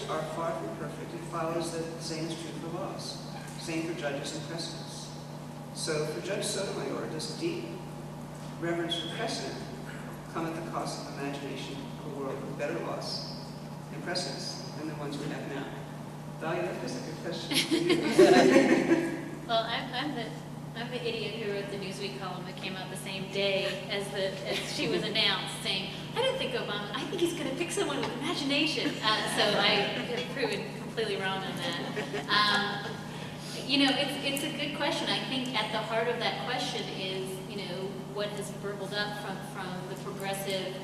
are far from perfect. It follows that the same is true for laws, same for judges and precedents. So for Judge Sotomayor, does deep reverence for precedent come at the cost of imagination of a world with better laws and precedents than the ones we have now? Dahlia, that feels like a question for you. Well, I'm the idiot who wrote the Newsweek column that came out the same day as she was announced, saying, I don't think Obama, I think he's going to pick someone with imagination. So I have proven completely wrong on that. You know, it's a good question. I think at the heart of that question is, you know, what has burbled up from the progressive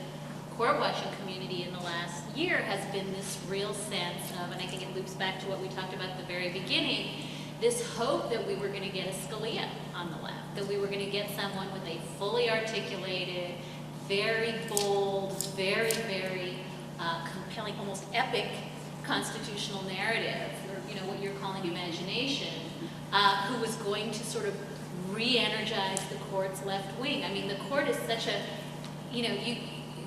court watching community in the last year has been this real sense of, and I think it loops back to what we talked about at the very beginning, this hope that we were going to get a Scalia on the left, that we were going to get someone with a fully articulated, very bold, very, very compelling, almost epic constitutional narrative, or you know what you're calling imagination, who was going to sort of re-energize the court's left wing. I mean, the court is such a, you know,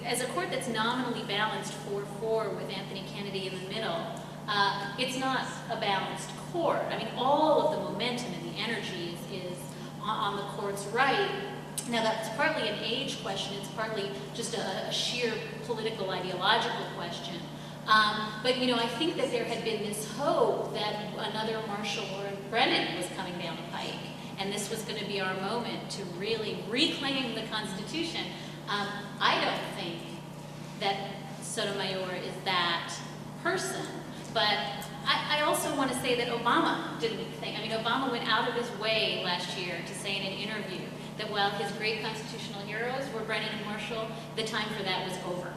as a court that's nominally balanced 4-4 with Anthony Kennedy in the middle, it's not a balanced court. I mean, all of the momentum and the energy is on the court's right. Now, that's partly an age question. It's partly just a sheer political, ideological question. But, you know, I think that there had been this hope that another Marshall or Brennan was coming down the pike, and this was going to be our moment to really reclaim the Constitution. I don't think that Sotomayor is that person, but I also want to say that Obama didn't think. I mean, Obama went out of his way last year to say in an interview that while his great constitutional heroes were Brennan and Marshall, the time for that was over.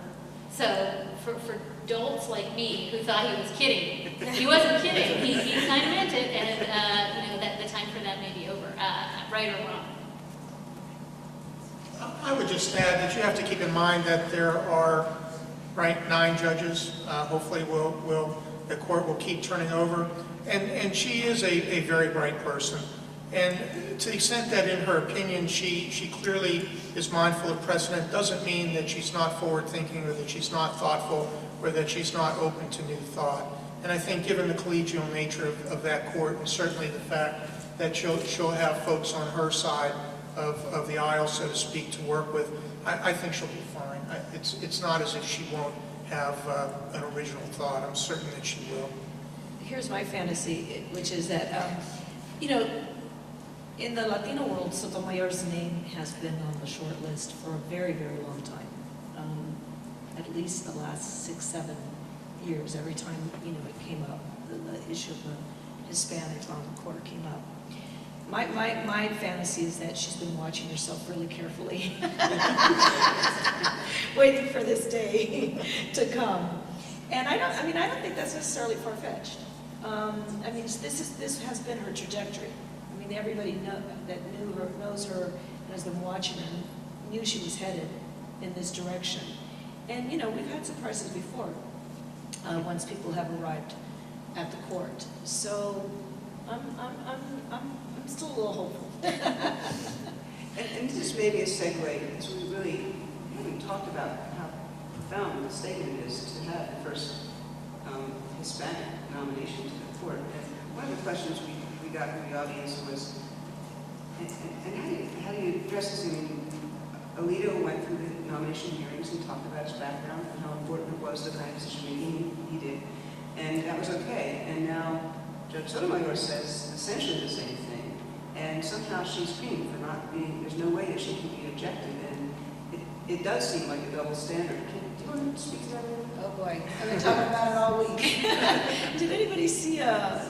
So for dolts like me who thought he was kidding, he wasn't kidding. He kind of meant it, and you know that the time for that may be over, right or wrong. I would just add that you have to keep in mind that there are 9 judges. Hopefully, the court will keep turning over, and she is a very bright person. And to the extent that in her opinion she clearly is mindful of precedent, doesn't mean that she's not forward-thinking or that she's not thoughtful or that she's not open to new thought. And I think given the collegial nature of that court, and certainly the fact that she'll have folks on her side of the aisle, so to speak, to work with, I think she'll be fine. It's not as if she won't have an original thought. I'm certain that she will. Here's my fantasy, which is that, you know, in the Latino world, Sotomayor's name has been on the short list for a very, very long time. At least the last 6-7 years, every time, you know, it came up, the issue of the Hispanics on the court came up. My fantasy is that she's been watching herself really carefully, waiting for this day to come. And I don't think that's necessarily far-fetched. I mean, this has been her trajectory. I mean, everybody knows her and has been watching her and knew she was headed in this direction. And you know, we've had surprises before once people have arrived at the court. So I'm still a little hopeful. And this may be a segue, because we really haven't talked about how profound the statement is to have the first Hispanic nomination to the court. And one of the questions we got from the audience was, and how do you address this? I mean, Alito went through the nomination hearings and talked about his background and how important it was the kind of decision-making he did, and that was okay. And now Judge Sotomayor says essentially the same thing, and somehow she's screaming for not being, there's no way that she can be objective, and it does seem like a double standard. Do you want to speak to that? Oh boy, I've been talking about it all week. Did anybody see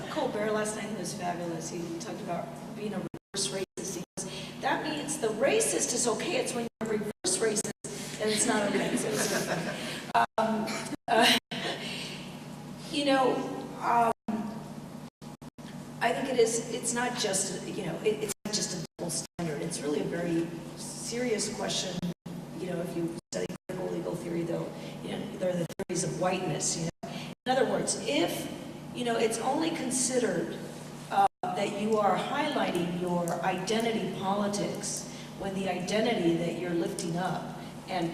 Colbert last night? It was fabulous. He talked about being a reverse racist. He goes, that means the racist is okay, it's when you're a reverse racist and it's not okay. You know, I think it's not just, you know, it's not just a double standard. It's really a very serious question. You know, if you study critical legal theory, though, you know, there are the theories of whiteness, you know. In other words, if, you know, it's only considered that you are highlighting your identity politics when the identity that you're lifting up and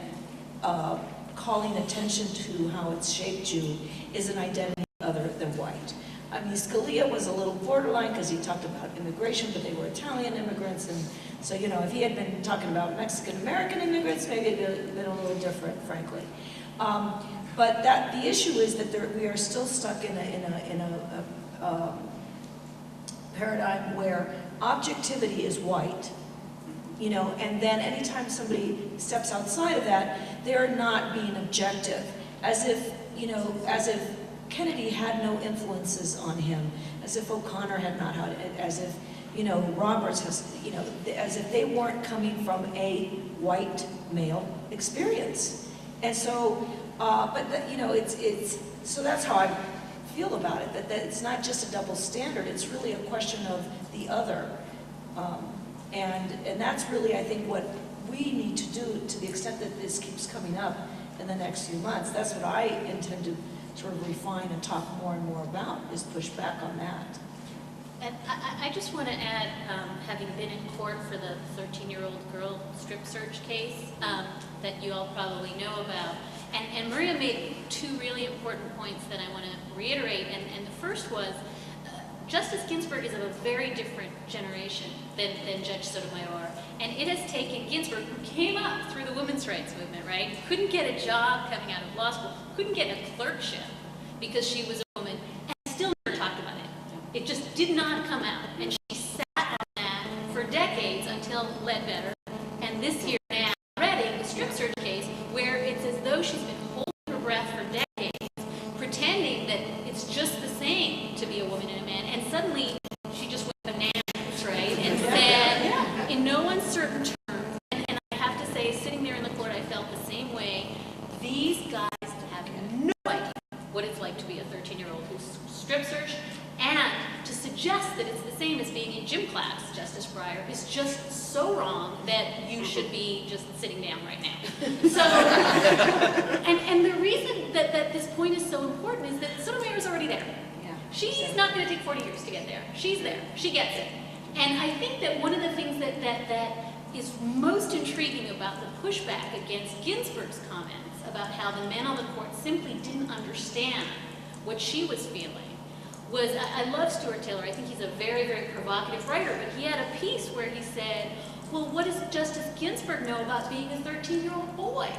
calling attention to how it's shaped you is an identity other than white. I mean, Scalia was a little borderline because he talked about immigration, but they were Italian immigrants, and so, you know, if he had been talking about Mexican-American immigrants, maybe it'd been a little different, frankly. But the issue is that we are still stuck in a paradigm where objectivity is white, you know, and then anytime somebody steps outside of that, they're not being objective, as if, you know, as if Kennedy had no influences on him, as if O'Connor had not had it, as if, you know, Roberts has, you know, as if they weren't coming from a white male experience. And so, you know, so that's how I feel about it, that it's not just a double standard, it's really a question of the other. And that's really, I think, what we need to do to the extent that this keeps coming up in the next few months. That's what I intend to sort of refine and talk more and more about, is push back on that. And I just want to add, having been in court for the 13-year-old girl strip search case that you all probably know about, and Maria made two really important points that I want to reiterate, and the first was, Justice Ginsburg is of a very different generation than Judge Sotomayor, and it has taken Ginsburg, who came up through the women's rights movement, right? Couldn't get a job coming out of law school, couldn't get a clerkship because she was a woman, and still never talked about it. It just did not come out, and she sat on that for decades until Ledbetter, and this year now, Redding, the strip search case, where it's as though she's been holding her breath for decades, pretending that it's just the same to be a woman and a man, and suddenly she just went bananas, right, and said, in no uncertain terms, and I have to say, sitting there in the court, I felt the same way. These guys have no idea what it's like to be a 13-year-old who's strip searched, and to suggest that it's the same as being in gym class, Justice Breyer, is just so wrong that you should be just sitting down right now. So, and the reason that this point is so important is that Sotomayor's already there. She's not going to take 40 years to get there. She's there. She gets it. And I think that one of the things that is most intriguing about the pushback against Ginsburg's comments about how the men on the court simply didn't understand what she was feeling was, I love Stuart Taylor. I think he's a very, very provocative writer, but he had a piece where he said, well, what does Justice Ginsburg know about being a 13-year-old boy?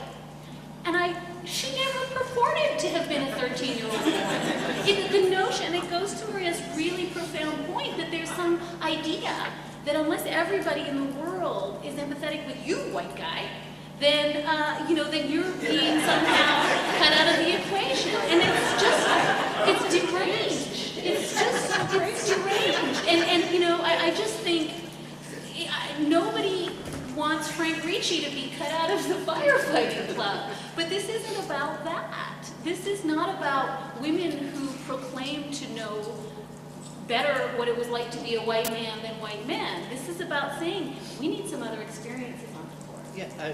And she never purported to have been a 13-year-old boy. The notion, and it goes to Maria's really profound point, that there's some idea that unless everybody in the world is empathetic with you, white guy, then, then you're being somehow cut out of the equation. And it's deranged. It's deranged. And you know, I just think nobody wants Frank Ricci to be cut out of the firefighting club. But this isn't about that. This is not about women who proclaim to know better what it was like to be a white man than white men. This is about saying we need some other experiences on the court. Yeah,